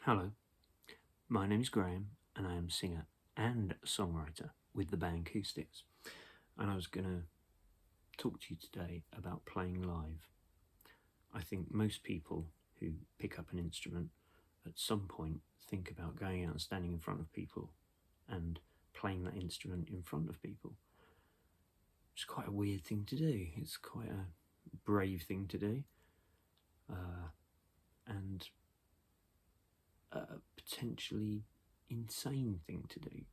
Hello, my name is Graham and I am singer and songwriter with the band Coosticks, and I was going to talk to you today about playing live. I think most people who pick up an instrument at some point think about going out and standing in front of people and playing that instrument in front of people. It's quite a weird thing to do. It's quite a brave thing to do, and a potentially insane thing to do.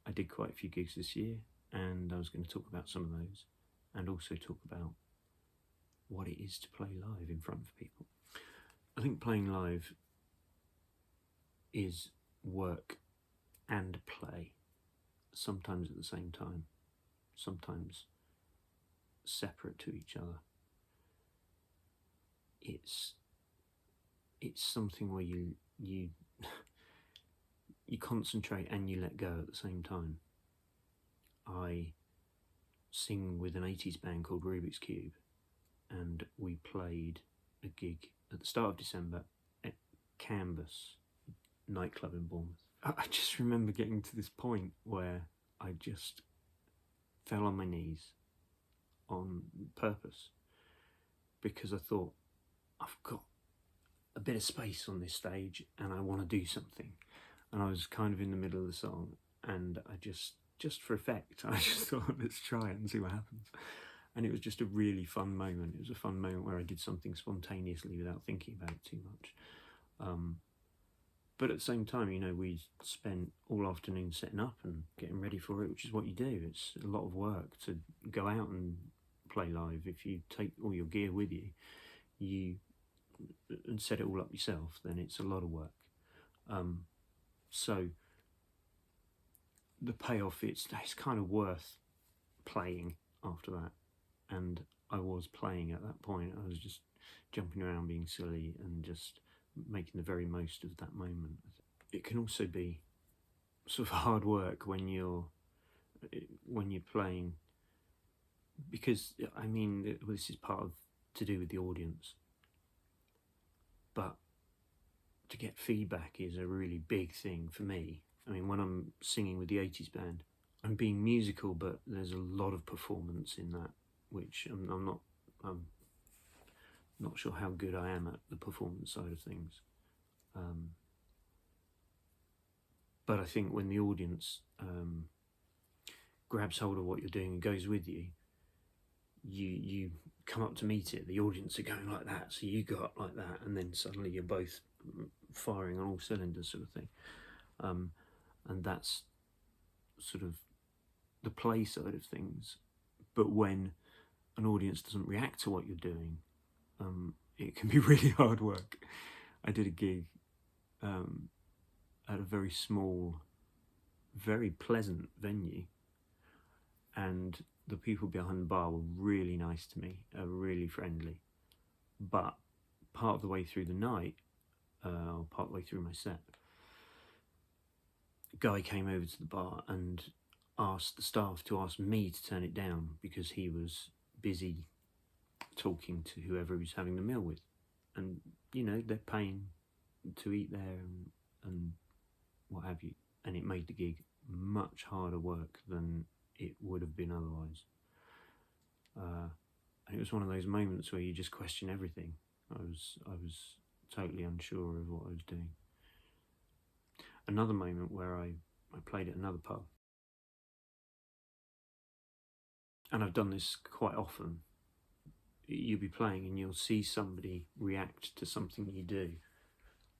I did quite a few gigs this year, and I was going to talk about some of those and also talk about what it is to play live in front of people. I think playing live is work and play, sometimes at the same time, sometimes separate to each other. It's something where you you concentrate and you let go at the same time. I sing with an 80s band called Rubik's Cube, and we played a gig at the start of December at Canvas nightclub in Bournemouth. I just remember getting to this point where I just fell on my knees on purpose, because I thought, I've got a bit of space on this stage and I want to do something. And I was kind of in the middle of the song, and I just for effect, I just thought, let's try it and see what happens. And it was just a really fun moment. It was a fun moment where I did something spontaneously without thinking about it too much. But at the same time, we spent all afternoon setting up and getting ready for it, which is what you do. It's a lot of work to go out and play live. If you take all your gear with you and set it all up yourself, then it's a lot of work. So the payoff, it's kind of worth playing after that. And I was playing at that point. I was just jumping around being silly and just making the very most of that moment. It can also be sort of hard work when you're playing, because this is part of to do with the audience, but to get feedback is a really big thing for me. When I'm singing with the 80s band, I'm being musical, but there's a lot of performance in that, which I'm not sure how good I am at the performance side of things. But I think when the audience grabs hold of what you're doing and goes with you, you come up to meet it. The audience are going like that, so you go up like that, and then suddenly you're both firing on all cylinders, sort of thing. And that's sort of the play side of things. But when an audience doesn't react to what you're doing, it can be really hard work. I did a gig at a very small, very pleasant venue, and the people behind the bar were really nice to me, really friendly. But part of the way through the night, or part of the way through my set, a guy came over to the bar and asked the staff to ask me to turn it down because he was busy talking to whoever he was having the meal with. And, they're paying to eat there and what have you. And it made the gig much harder work than it would have been otherwise. And it was one of those moments where you just question everything. I was totally unsure of what I was doing. Another moment where I played at another pub, and I've done this quite often. You'll be playing and you'll see somebody react to something you do,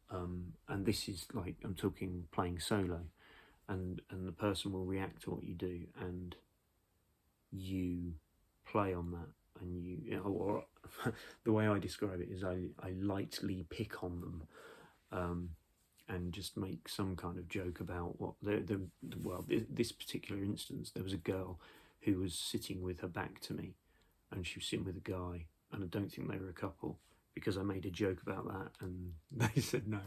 and this is like, I'm talking playing solo, and the person will react to what you do, and you play on that, and or the way I describe it is I lightly pick on them, and just make some kind of joke about what this particular instance, there was a girl who was sitting with her back to me, and she was sitting with a guy, and I don't think they were a couple, because I made a joke about that and they said no.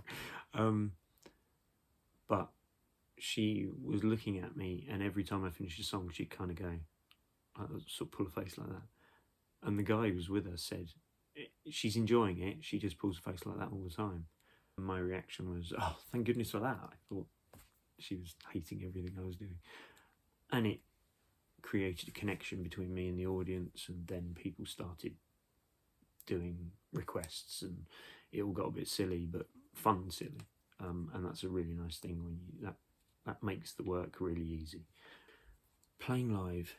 But she was looking at me, and every time I finished a song she'd kind of go, sort of pull a face like that. And the guy who was with her said, she's enjoying it. She just pulls a face like that all the time. And my reaction was, oh, thank goodness for that. I thought she was hating everything I was doing. And it created a connection between me and the audience, and then people started doing requests, and it all got a bit silly, but fun silly. And that's a really nice thing when that makes the work really easy. Playing live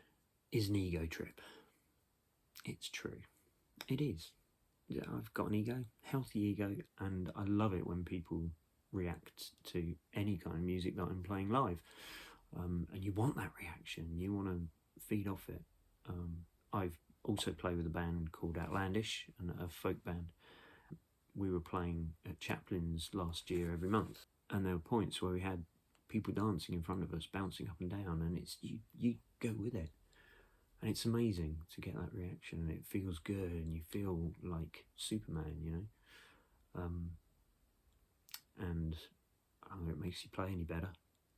is an ego trip. It's true. It is. Yeah, I've got an ego, healthy ego, and I love it when people react to any kind of music that I'm playing live. And you want that reaction. You want to feed off it. I've also played with a band called Outlandish, and a folk band. We were playing at Chaplin's last year every month, and there were points where we had people dancing in front of us, bouncing up and down, and it's you go with it. And it's amazing to get that reaction, and it feels good, and you feel like Superman, you know. And I don't know if it makes you play any better,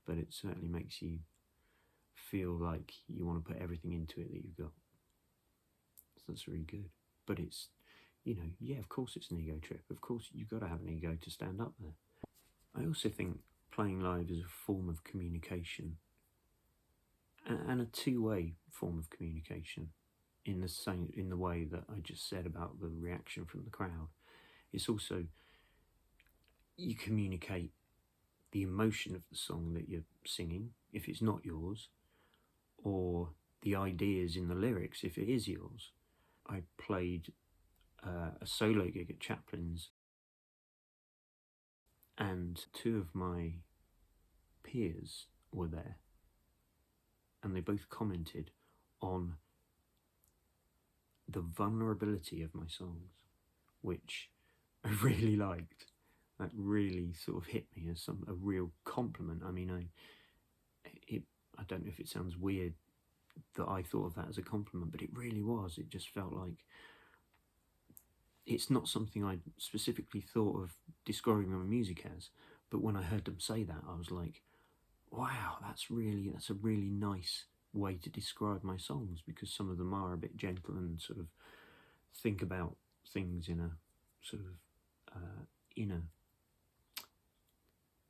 but it certainly makes you feel like you want to put everything into it that you've got. So that's really good. But it's, you know, yeah, of course it's an ego trip. Of course you've got to have an ego to stand up there. I also think playing live is a form of communication, and a two-way form of communication, in the way that I just said about the reaction from the crowd. It's also, you communicate the emotion of the song that you're singing, if it's not yours, or the ideas in the lyrics, if it is yours. I played a solo gig at Chaplin's, and two of my peers were there, and they both commented on the vulnerability of my songs, which I really liked. That really sort of hit me as a real compliment. I mean, I don't know if it sounds weird that I thought of that as a compliment, but it really was. It just felt like it's not something I specifically thought of describing my music as, but when I heard them say that, I was like, wow, that's a really nice way to describe my songs, because some of them are a bit gentle and sort of think about things in a sort of inner,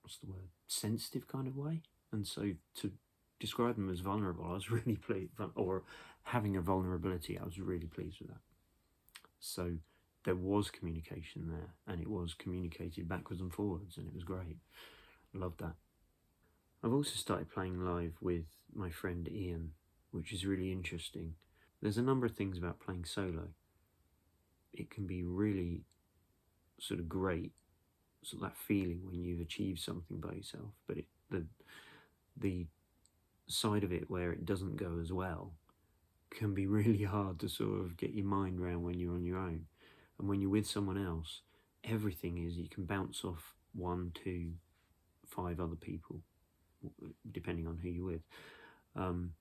what's the word, sensitive kind of way. And so to describe them as vulnerable, I was really pleased, or having a vulnerability, I was really pleased with that. So there was communication there, and it was communicated backwards and forwards, and it was great. I loved that. I've also started playing live with my friend Ian, which is really interesting. There's a number of things about playing solo. It can be really sort of great, sort of that feeling when you've achieved something by yourself, but the side of it where it doesn't go as well can be really hard to sort of get your mind around when you're on your own. And when you're with someone else, everything is, you can bounce off 1, 2, 5 other people, depending on who you're with. And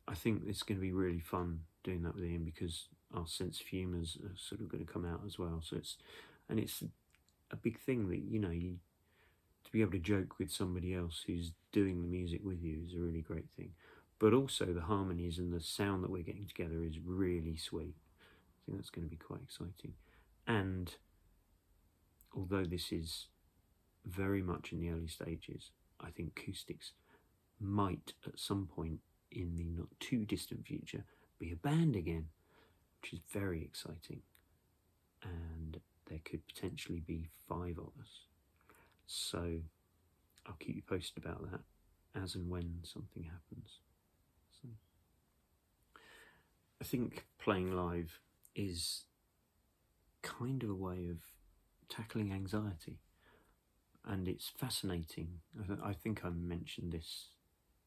I think it's going to be really fun doing that with Ian, because our sense of humour is sort of going to come out as well. So it's a big thing that, you know, to be able to joke with somebody else who's doing the music with you is a really great thing. But also the harmonies and the sound that we're getting together is really sweet. I think that's going to be quite exciting. And although this is very much in the early stages, I think Coosticks might at some point in the not too distant future be a band again, which is very exciting. And there could potentially be 5 of us. So I'll keep you posted about that as and when something happens. So I think playing live is kind of a way of tackling anxiety, and it's fascinating. I think I mentioned this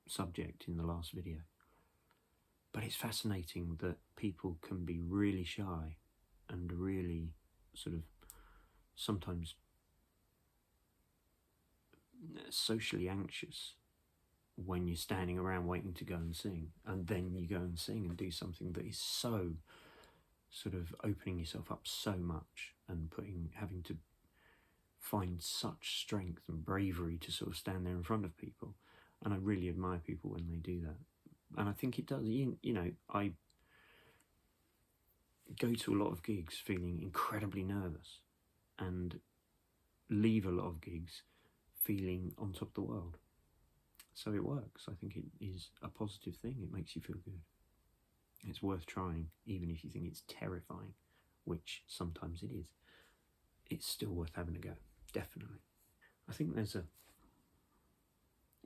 subject in the last video, but it's fascinating that people can be really shy and really sort of sometimes socially anxious when you're standing around waiting to go and sing, and then you go and sing and do something that is so sort of opening yourself up so much, and having to find such strength and bravery to sort of stand there in front of people. And I really admire people when they do that. And I think it does, you know, go to a lot of gigs feeling incredibly nervous and leave a lot of gigs feeling on top of the world. So it works. I think it is a positive thing. It makes you feel good. It's worth trying, even if you think it's terrifying, which sometimes it is. It's still worth having a go, definitely. I think there's a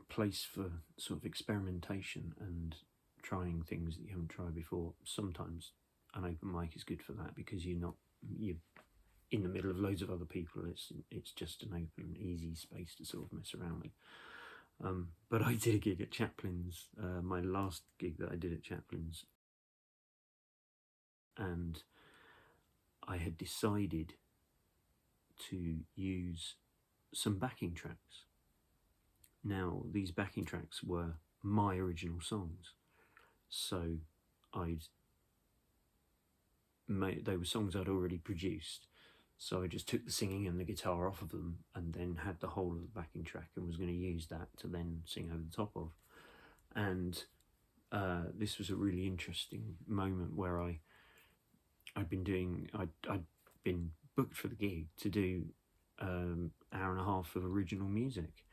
place for sort of experimentation and trying things that you haven't tried before. Sometimes an open mic is good for that, because you're in the middle of loads of other people. It's just an open, easy space to sort of mess around with. But I did a gig at Chaplin's, my last gig that I did at Chaplin's, and I had decided to use some backing tracks. Now, these backing tracks were my original songs, so they were songs I'd already produced, so I just took the singing and the guitar off of them and then had the whole of the backing track and was going to use that to then sing over the top of. And this was a really interesting moment where I'd been booked for the gig to do hour and a half of original music,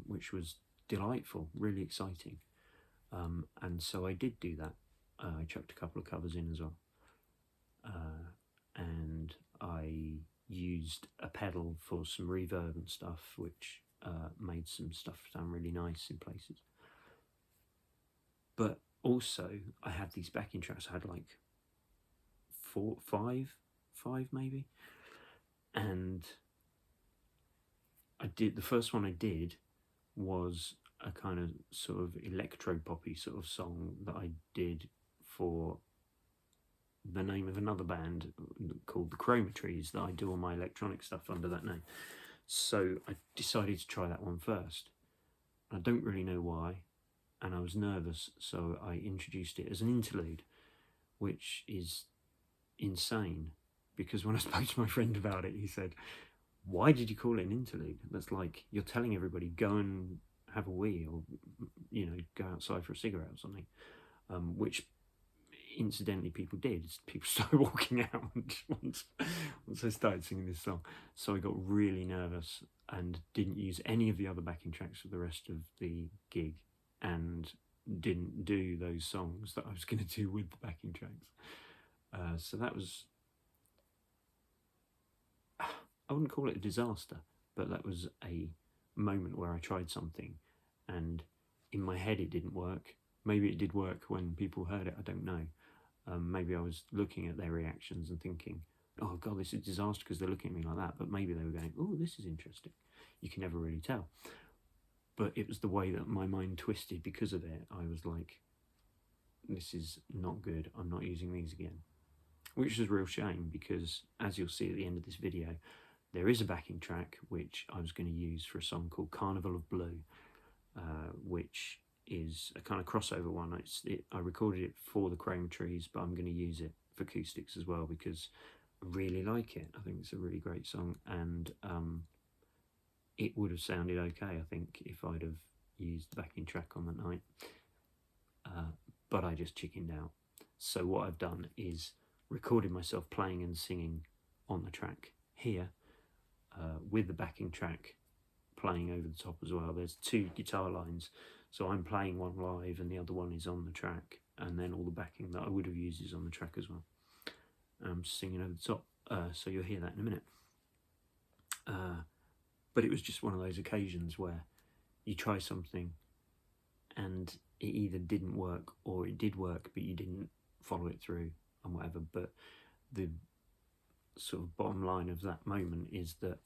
which was delightful, really exciting. And so I did do that. I chucked a couple of covers in as well. And I used a pedal for some reverb and stuff, which made some stuff sound really nice in places. But also, I had these backing tracks. I had like five maybe. And the first one I did was a kind of sort of electro-poppy sort of song that I did for the name of another band called the Chroma Trees, that I do all my electronic stuff under that name. So I decided to try that one first. I don't really know why, and I was nervous, so I introduced it as an interlude, which is insane, because when I spoke to my friend about it, he said, "Why did you call it an interlude? That's like you're telling everybody, go and have a wee, or go outside for a cigarette or something," which incidentally people did. People started walking out once I started singing this song. So I got really nervous and didn't use any of the other backing tracks for the rest of the gig, and didn't do those songs that I was going to do with the backing tracks. So that was, I wouldn't call it a disaster, but that was a moment where I tried something and in my head it didn't work. Maybe it did work when people heard it, I don't know. Maybe I was looking at their reactions and thinking, oh God, this is a disaster because they're looking at me like that. But maybe they were going, oh, this is interesting. You can never really tell. But it was the way that my mind twisted because of it. I was like, this is not good. I'm not using these again. Which is a real shame, because as you'll see at the end of this video, there is a backing track which I was going to use for a song called Carnival of Blue, which is a kind of crossover one. I recorded it for the Chroma Trees, but I'm going to use it for Coosticks as well, because I really like it. I think it's a really great song, and it would have sounded okay, I think, if I'd have used the backing track on that night. But I just chickened out. So what I've done is recorded myself playing and singing on the track here, with the backing track playing over the top as well. There's two guitar lines, so I'm playing one live and the other one is on the track, and then all the backing that I would have used is on the track as well. I'm singing over the top, so you'll hear that in a minute. But it was just one of those occasions where you try something and it either didn't work or it did work, but you didn't follow it through and whatever. But the sort of bottom line of that moment is that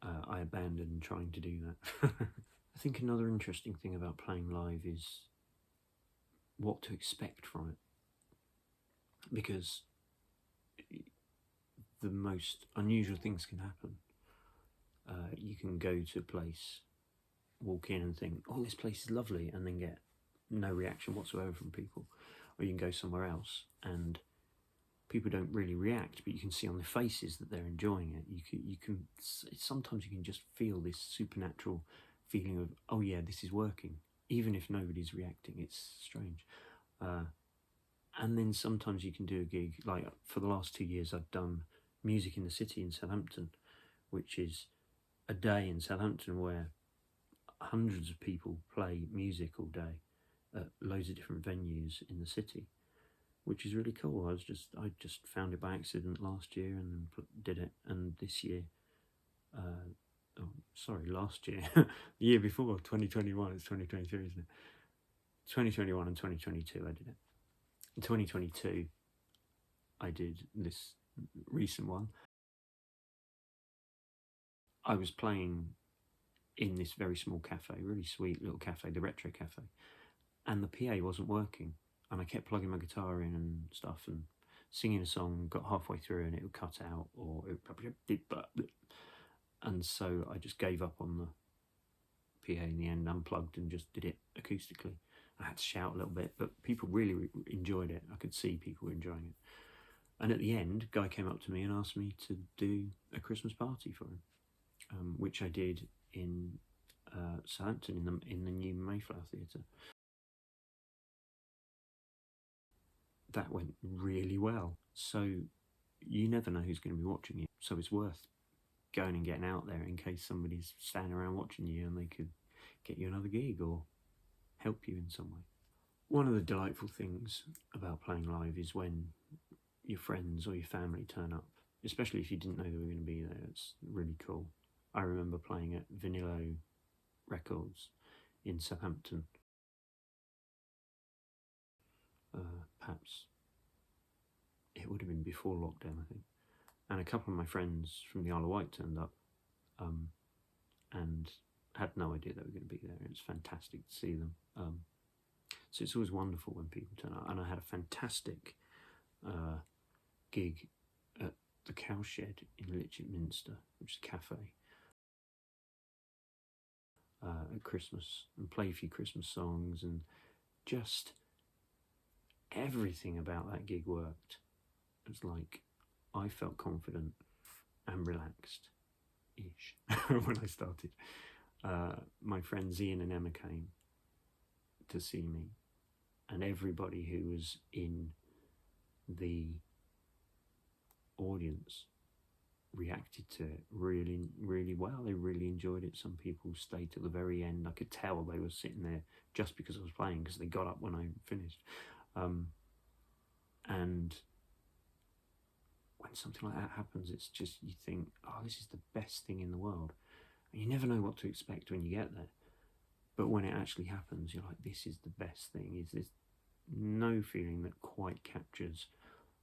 I abandoned trying to do that. I think another interesting thing about playing live is what to expect from it, because the most unusual things can happen. You can go to a place, walk in and think, oh, this place is lovely, and then get no reaction whatsoever from people. Or you can go somewhere else and people don't really react, but you can see on their faces that they're enjoying it. You can sometimes you can just feel this supernatural feeling of, oh yeah, this is working, even if nobody's reacting. It's strange. And then sometimes you can do a gig, like for the last 2 years I've done Music in the City in Southampton, which is a day in Southampton where hundreds of people play music all day at loads of different venues in the city, which is really cool. I just found it by accident last year and then did it, and this year, last year, the year before, 2021, it's 2023, isn't it? 2021 and 2022 I did it. In 2022 I did this recent one. I was playing in this very small cafe, really sweet little cafe, the Retro Cafe, and the PA wasn't working, and I kept plugging my guitar in and stuff and singing a song, got halfway through and it would cut out, or it would probably did, and so I just gave up on the PA in the end, unplugged and just did it acoustically. I had to shout a little bit, but people really enjoyed it. I could see people enjoying it. And at the end, a guy came up to me and asked me to do a Christmas party for him, which I did in Southampton in the new Mayflower Theatre. That went really well. So you never know who's going to be watching you. So it's worth going and getting out there in case somebody's standing around watching you and they could get you another gig or help you in some way. One of the delightful things about playing live is when your friends or your family turn up, especially if you didn't know they were going to be there. It's really cool. I remember playing at Vinilo Records in Southampton. Perhaps it would have been before lockdown, I think. And a couple of my friends from the Isle of Wight turned up and had no idea they were going to be there. It was fantastic to see them. So it's always wonderful when people turn up. And I had a fantastic gig at the Cowshed in Litchett Minster, which is a cafe, at Christmas, and play a few Christmas songs, and just everything about that gig worked. It was like I felt confident and relaxed-ish when I started. My friends Ian and Emma came to see me, and everybody who was in the audience reacted to it really, really well. They really enjoyed it. Some people stayed till the very end. I could tell they were sitting there just because I was playing, because they got up when I finished. And when something like that happens, it's just, you think, oh, this is the best thing in the world. And you never know what to expect when you get there. But when it actually happens, you're like, this is the best thing. There's no feeling that quite captures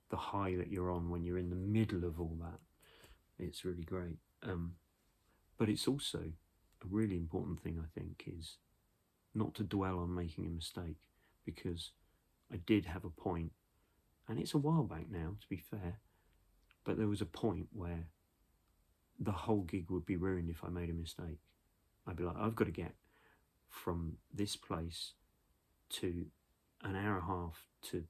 the high that you're on when you're in the middle of all that. It's really great. But it's also a really important thing, I think, is not to dwell on making a mistake, because I did have a point, and it's a while back now, to be fair, but there was a point where the whole gig would be ruined if I made a mistake. I'd be like, I've got to get from this place to an hour and a half to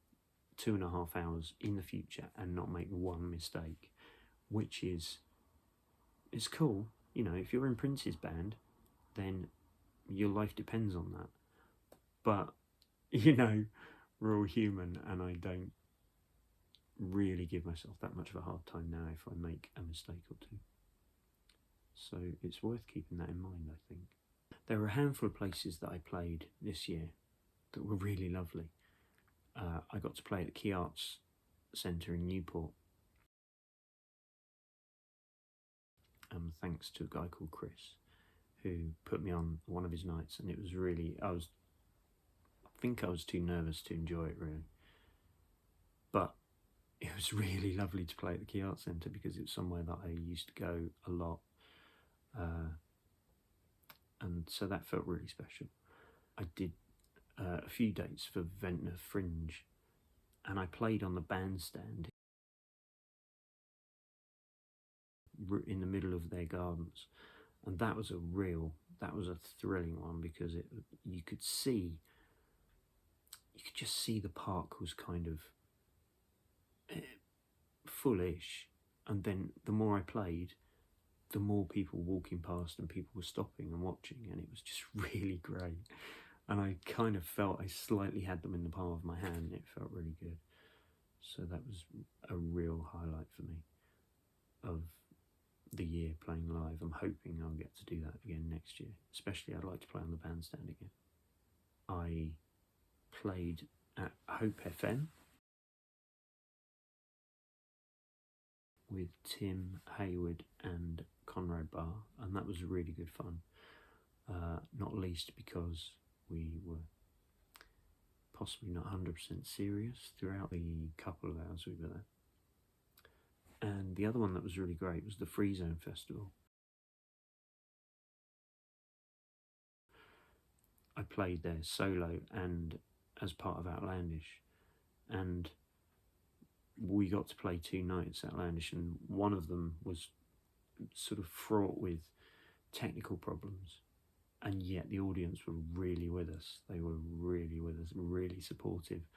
2.5 hours in the future and not make one mistake, which is, it's cool. You know, if you're in Prince's band, then your life depends on that. But, you know, we're all human, and I don't really give myself that much of a hard time now if I make a mistake or two. So it's worth keeping that in mind, I think. There were a handful of places that I played this year that were really lovely. I got to play at the Key Arts Centre in Newport, thanks to a guy called Chris, who put me on one of his nights, and it was really, I think I was too nervous to enjoy it, really. But it was really lovely to play at the Key Arts Centre, because it was somewhere that I used to go a lot. And so that felt really special. I did a few dates for Ventnor Fringe, and I played on the bandstand in the middle of their gardens, and that was a thrilling one, because you could just see the park was kind of fullish, and then the more I played, the more people walking past and people were stopping and watching, and it was just really great. And I kind of felt I slightly had them in the palm of my hand. It felt really good. So that was a real highlight for me of the year playing live. I'm hoping I'll get to do that again next year. Especially I'd like to play on the bandstand again. I played at Hope FM with Tim Hayward and Conrad Barr, and that was really good fun. Not least because we were possibly not 100% serious throughout the couple of hours we were there. And the other one that was really great was the Free Zone Festival. I played there solo and as part of Outlandish, and we got to play 2 nights Outlandish, and one of them was sort of fraught with technical problems, and yet the audience were really with us. They were really with us, really supportive,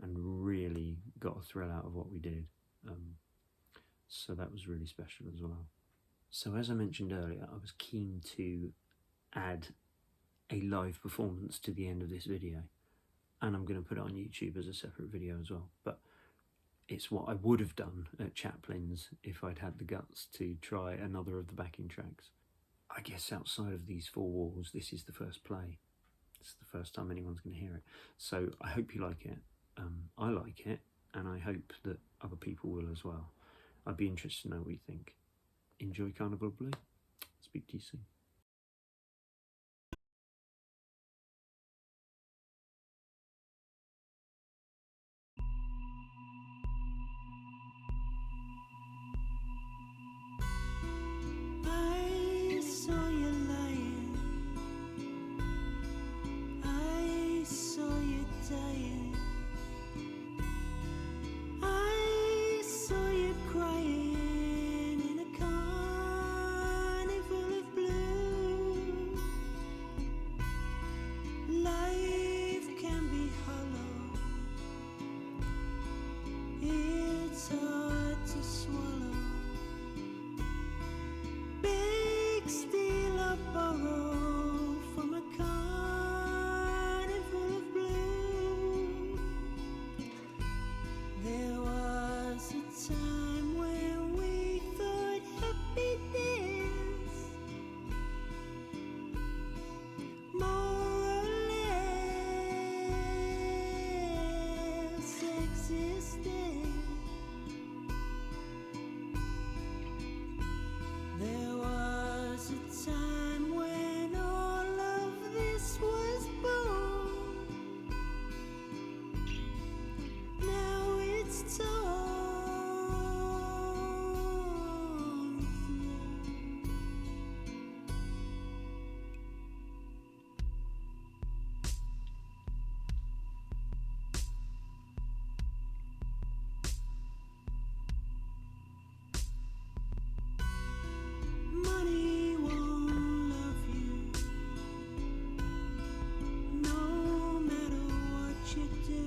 and really got a thrill out of what we did. So that was really special as well. So as I mentioned earlier, I was keen to add a live performance to the end of this video, and I'm going to put it on YouTube as a separate video as well, but it's what I would have done at Chaplin's if I'd had the guts to try another of the backing tracks. I guess outside of these 4 walls, this is the first play. It's the first time anyone's going to hear it. So I hope you like it. I like it, and I hope that other people will as well. I'd be interested to know what you think. Enjoy Carnival of Blue. Speak to you soon. I saw you lying, I saw you dying, I saw you crying in a carnival of blue. Life can be hollow, it's hard to swallow. Big steal or borrow from a carnival of blue. There was a time when we thought happiness more or less existed. There was a time when all of this was born. Now it's torn through. Money won't love you, no matter what you do.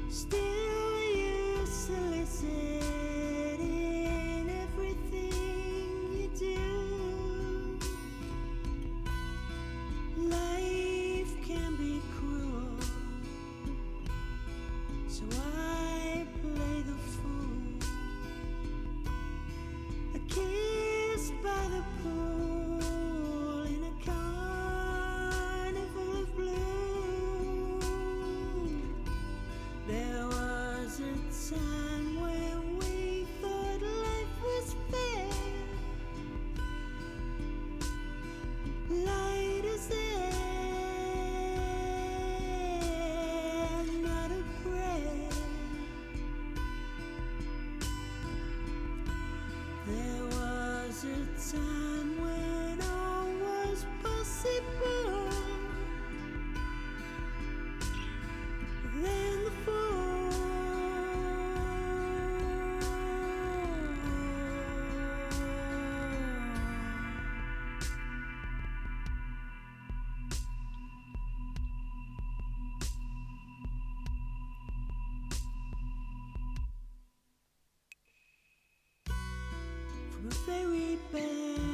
Still you solicit in everything you do. Life can be cruel, so I play the fool. A kiss by the pool in a carnival of blue. There was a time when we thought life was fair, light as air, not a prayer. There was a time when all was possible. Then the fall. From a very bad